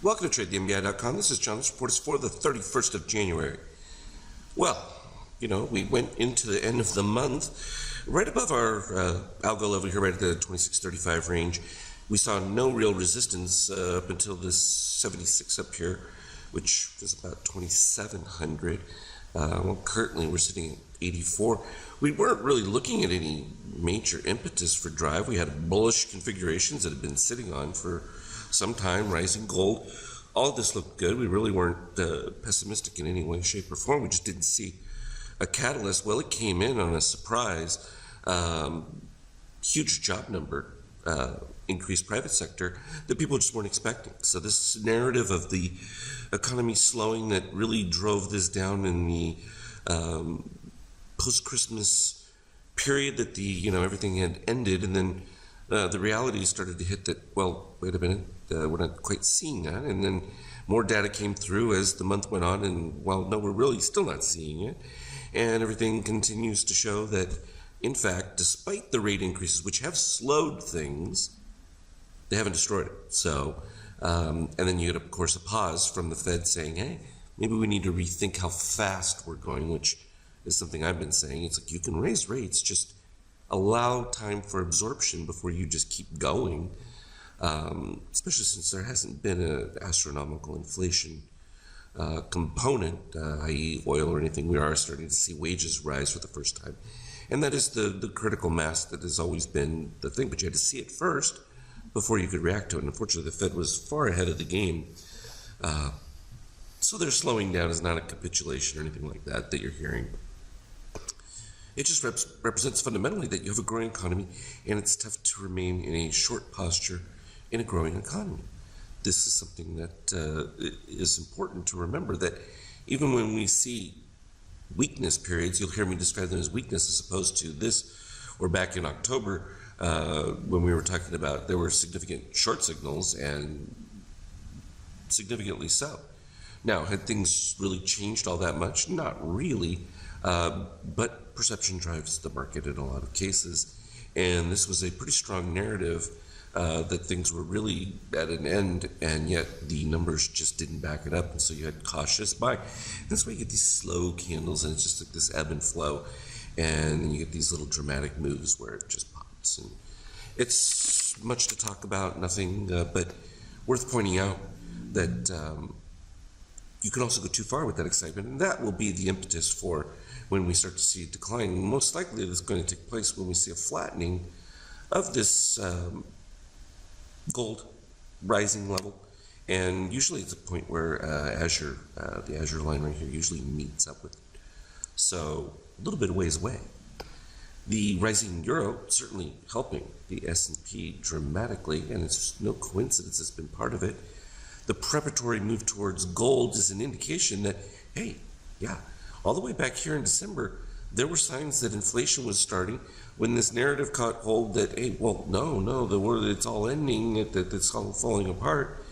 Welcome to TradeTheMBI.com. This is John. This report is for the 31st of January. Well, we went into the end of the month right above our algo level here, right at the 2635 range. We saw no real resistance up until this 76 up here, which is about 2700. Currently we're sitting at 84. We weren't really looking at any major impetus for drive. We had bullish configurations that had been sitting on for some time, rising gold. All of this looked good. We really weren't pessimistic in any way, shape, or form. We just didn't see a catalyst. Well, it came in on a surprise. Huge job number, increased private sector that people just weren't expecting. So this narrative of the economy slowing that really drove this down in the post-Christmas period, that everything had ended, and then the reality started to hit that, well, wait a minute, we're not quite seeing that. And then more data came through as the month went on, and, well, no, we're really still not seeing it. And everything continues to show that, in fact, despite the rate increases, which have slowed things, they haven't destroyed it. So, and then you get, of course, a pause from the Fed saying, hey, maybe we need to rethink how fast we're going, which is something I've been saying. It's like, you can raise rates, just allow time for absorption before you just keep going, especially since there hasn't been an astronomical inflation component, i.e. oil or anything. We are starting to see wages rise for the first time. And that is the critical mass that has always been the thing, but you had to see it first before you could react to it. And unfortunately, the Fed was far ahead of the game. So their slowing down is not a capitulation or anything like that you're hearing. It just represents fundamentally that you have a growing economy, and it's tough to remain in a short posture in a growing economy. This is something that is important to remember, that even when we see weakness periods, you'll hear me describe them as weakness as opposed to this, or back in October when we were talking about there were significant short signals, and significantly so. Now, had things really changed all that much? Not really, but perception drives the market in a lot of cases, and this was a pretty strong narrative that things were really at an end, and yet the numbers just didn't back it up, and so you had cautious buy. That's why you get these slow candles, and it's just like this ebb and flow, and then you get these little dramatic moves where it just pops. And it's much to talk about, nothing but worth pointing out that you can also go too far with that excitement, and that will be the impetus for when we start to see a decline. Most likely it's going to take place when we see a flattening of this gold rising level, and usually it's a point where the Azure line right here usually meets up with it. So a little bit of ways away. The rising euro certainly helping the S&P dramatically, and it's no coincidence it's been part of it. The preparatory move towards gold is an indication that, hey, yeah, all the way back here in December, there were signs that inflation was starting when this narrative caught hold that, hey, well, no, the world, it's all ending, that it's all falling apart.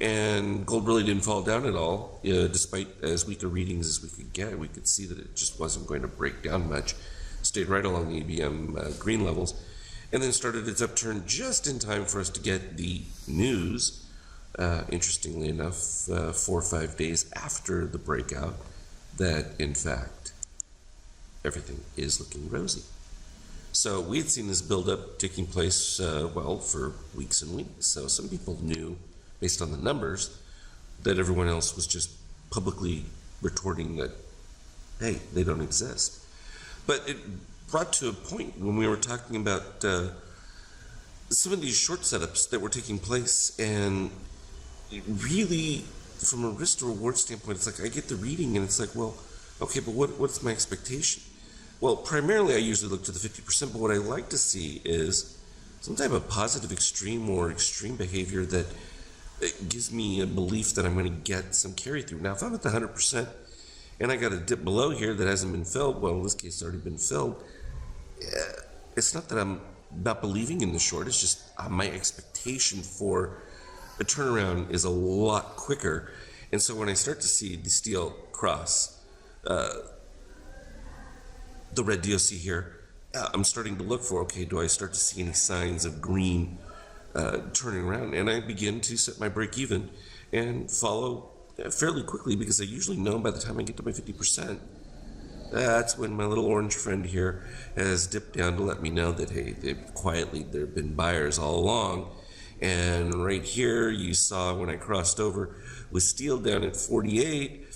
And gold really didn't fall down at all, despite as weaker readings as we could get. We could see that it just wasn't going to break down much. Stayed right along the ABM green levels, and then started its upturn just in time for us to get the news, interestingly enough, 4 or 5 days after the breakout, that in fact everything is looking rosy. So we had seen this buildup taking place, well, for weeks and weeks. So some people knew, based on the numbers, that everyone else was just publicly retorting that, hey, they don't exist. But it brought to a point when we were talking about some of these short setups that were taking place, and it really, from a risk to reward standpoint, it's like I get the reading and it's like, well, okay, but what's my expectation? Well, primarily I usually look to the 50%, but what I like to see is some type of positive extreme or extreme behavior that gives me a belief that I'm going to get some carry through. Now, if I'm at the 100% and I got a dip below here that hasn't been filled, well, in this case it's already been filled, it's not that I'm not believing in the short, it's just my expectation for a turnaround is a lot quicker. And so when I start to see the steel cross the red DOC here, I'm starting to look for, okay, do I start to see any signs of green turning around? And I begin to set my break even and follow fairly quickly, because I usually know by the time I get to my 50%, that's when my little orange friend here has dipped down to let me know that, hey, there have been buyers all along. And right here, you saw when I crossed over with steel down at 48,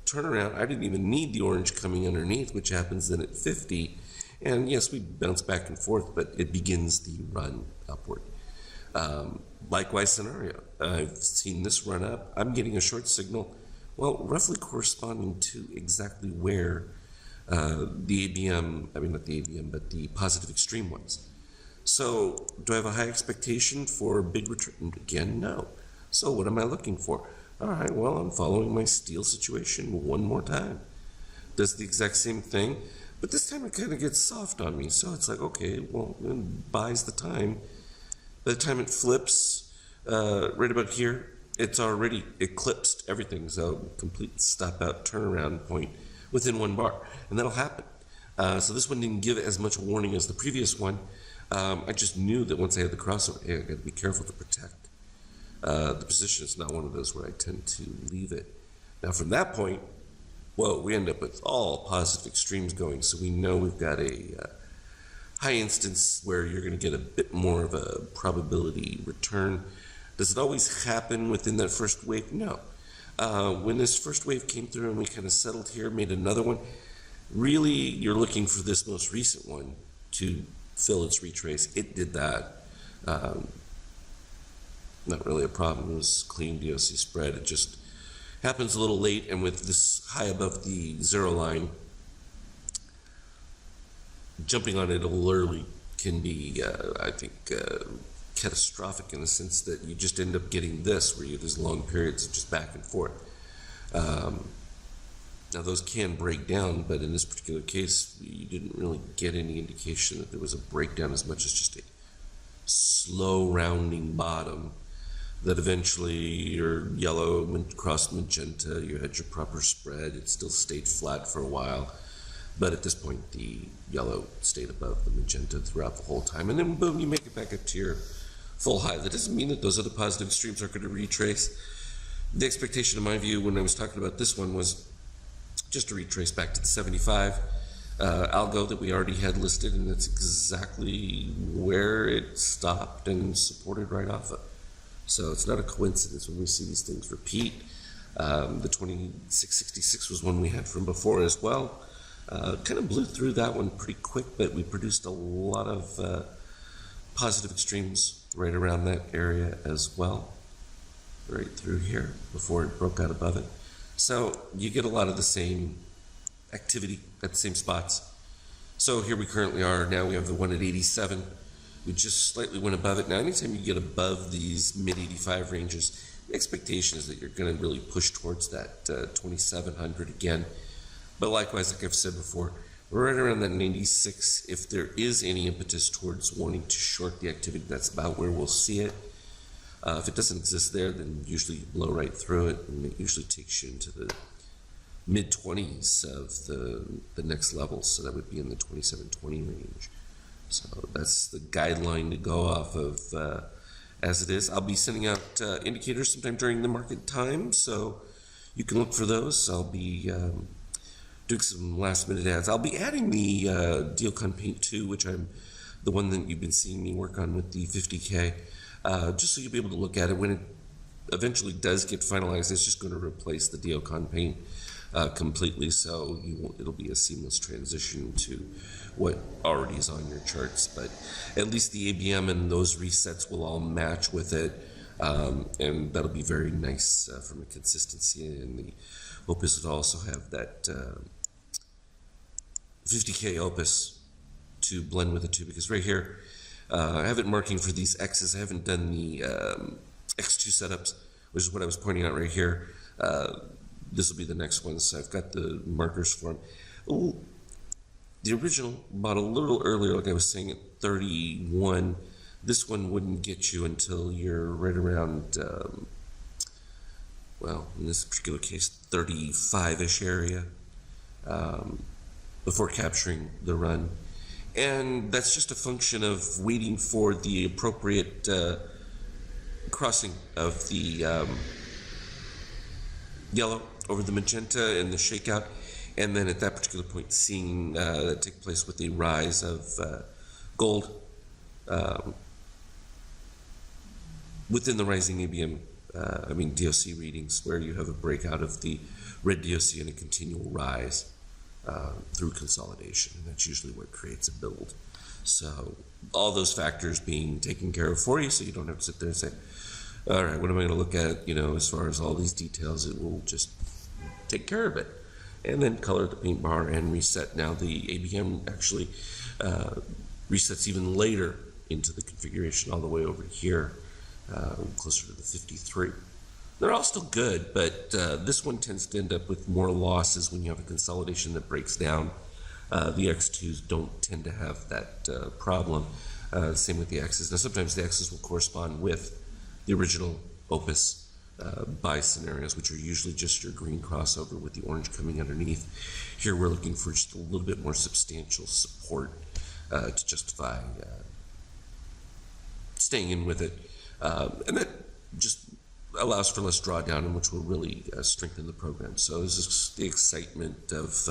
turnaround. I didn't even need the orange coming underneath, which happens then at 50. And yes, we bounce back and forth, but it begins the run upward. Likewise scenario. I've seen this run up. I'm getting a short signal, well, roughly corresponding to exactly where the ABM, I mean not the ABM, but the positive extreme was. So do I have a high expectation for a big return? Again, no. So what am I looking for? All right, well, I'm following my steel situation one more time. Does the exact same thing, but this time it kind of gets soft on me. So it's like, okay, well, it buys the time. By the time it flips, right about here, it's already eclipsed everything. So complete stop out turnaround point within one bar, and that'll happen. So this one didn't give as much warning as the previous one. I just knew that once I had the crossover, hey, I got to be careful to protect the position. It's not one of those where I tend to leave it. Now from that point, whoa, we end up with all positive extremes going. So we know we've got a high instance where you're going to get a bit more of a probability return. Does it always happen within that first wave? No. When this first wave came through and we kind of settled here, made another one, really you're looking for this most recent one to fill its retrace. It did that. Not really a problem. It was clean DOC spread. It just happens a little late, and with this high above the zero line, jumping on it a little early can be, I think, catastrophic in the sense that you just end up getting this, where you have these long periods of just back and forth. Now those can break down, but in this particular case, you didn't really get any indication that there was a breakdown as much as just a slow rounding bottom that eventually your yellow crossed magenta, you had your proper spread, it still stayed flat for a while. But at this point, the yellow stayed above the magenta throughout the whole time. And then boom, you make it back up to your full high. That doesn't mean that those other positive extremes aren't going to retrace. The expectation, in my view, when I was talking about this one was just to retrace back to the 75 algo that we already had listed, and that's exactly where it stopped and supported right off of. So it's not a coincidence when we see these things repeat. The 2666 was one we had from before as well. Kind of blew through that one pretty quick, but we produced a lot of positive extremes right around that area as well, right through here before it broke out above it. So you get a lot of the same activity at the same spots. So here we currently are. Now we have the one at 87. We just slightly went above it. Now anytime you get above these mid 85 ranges, the expectation is that you're going to really push towards that 2700 again. But likewise, like I've said before, we're right around that 96. If there is any impetus towards wanting to short the activity, that's about where we'll see it. If it doesn't exist there, then usually you blow right through it, and it usually takes you into the mid-20s of the next level, so that would be in the 2720 range. So that's the guideline to go off of as it is. I'll be sending out indicators sometime during the market time, so you can look for those. I'll be doing some last-minute ads. I'll be adding the Dealcon Paint 2, which I'm the one that you've been seeing me work on with the 50K. Just so you'll be able to look at it when it eventually does get finalized. It's just going to replace the Dealcon Paint completely, so it'll be a seamless transition to what already is on your charts. But at least the ABM and those resets will all match with it, and that'll be very nice from a consistency. And the hope is to also have that 50K opus to blend with it too, because right here, I have it marking for these X's. I haven't done the X2 setups, which is what I was pointing out right here. This will be the next one, so I've got the markers for them. Ooh, the original bought a little earlier, like I was saying, at 31. This one wouldn't get you until you're right around, well, in this particular case, 35-ish area before capturing the run. And that's just a function of waiting for the appropriate crossing of the yellow over the magenta and the shakeout, and then at that particular point seeing that take place with the rise of gold within the rising ABM, DOC readings, where you have a breakout of the red DOC and a continual rise through consolidation, and that's usually what creates a build. So all those factors being taken care of for you, so you don't have to sit there and say, all right, what am I going to look at, as far as all these details? It will just take care of it. And then color the paint bar and reset. Now the ABM actually resets even later into the configuration, all the way over here, closer to the 53. They're all still good, but this one tends to end up with more losses when you have a consolidation that breaks down. The X2s don't tend to have that problem. Same with the X's. Now sometimes the X's will correspond with the original Opus buy scenarios, which are usually just your green crossover with the orange coming underneath. Here we're looking for just a little bit more substantial support to justify staying in with it. And that just allows for less drawdown, in which will really strengthen the program. So this is the excitement of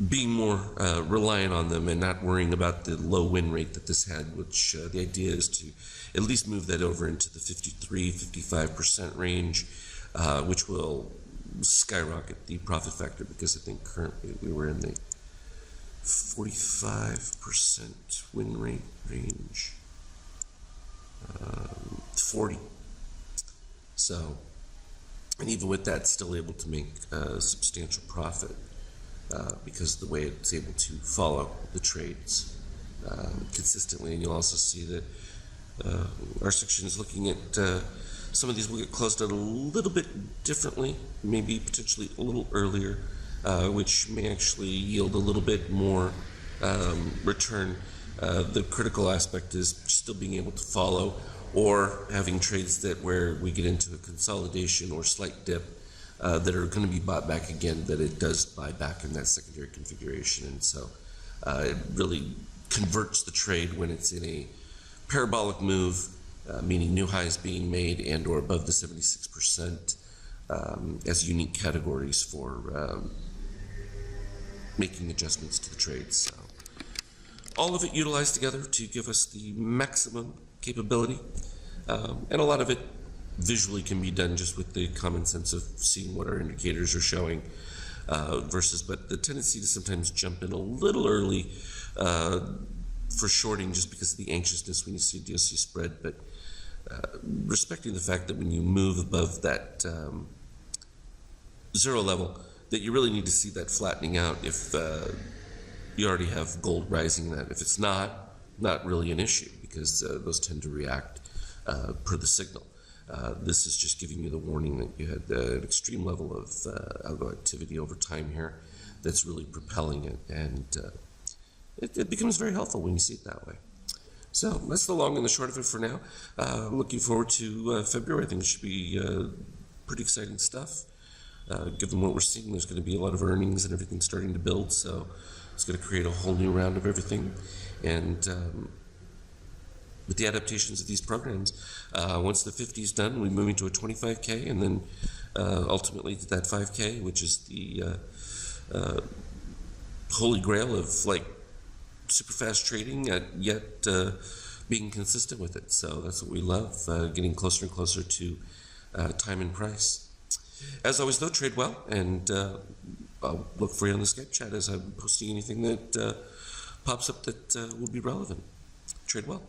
being more reliant on them and not worrying about the low win rate that this had, which the idea is to at least move that over into the 53-55% range, which will skyrocket the profit factor, because I think currently we were in the 45% win rate range, 40. So, and even with that, still able to make a substantial profit because of the way it's able to follow the trades consistently. And you'll also see that our section is looking at some of these will get closed out a little bit differently, maybe potentially a little earlier, which may actually yield a little bit more return. The critical aspect is still being able to follow, or having trades that where we get into a consolidation or slight dip that are going to be bought back again, that it does buy back in that secondary configuration. And so it really converts the trade when it's in a parabolic move, meaning new highs being made and or above the 76% as unique categories for making adjustments to the trades. So all of it utilized together to give us the maximum capability, and a lot of it visually can be done just with the common sense of seeing what our indicators are showing but the tendency to sometimes jump in a little early for shorting just because of the anxiousness when you see a DOC spread, but respecting the fact that when you move above that zero level, that you really need to see that flattening out if you already have gold rising. That if it's not really an issue, because those tend to react per the signal. This is just giving you the warning that you had an extreme level of algo activity over time here that's really propelling it, and it becomes very helpful when you see it that way. So that's the long and the short of it for now. Looking forward to February. I think it should be pretty exciting stuff. Given what we're seeing, there's going to be a lot of earnings and everything starting to build, so it's going to create a whole new round of everything. And with the adaptations of these programs, once the 50 is done, we move into a 25K, and then ultimately to that 5K, which is the holy grail of like super fast trading, yet being consistent with it. So that's what we love, getting closer and closer to time and price. As always, though, trade well, and I'll look for you on the Skype chat as I'm posting anything that pops up that will be relevant. Trade well.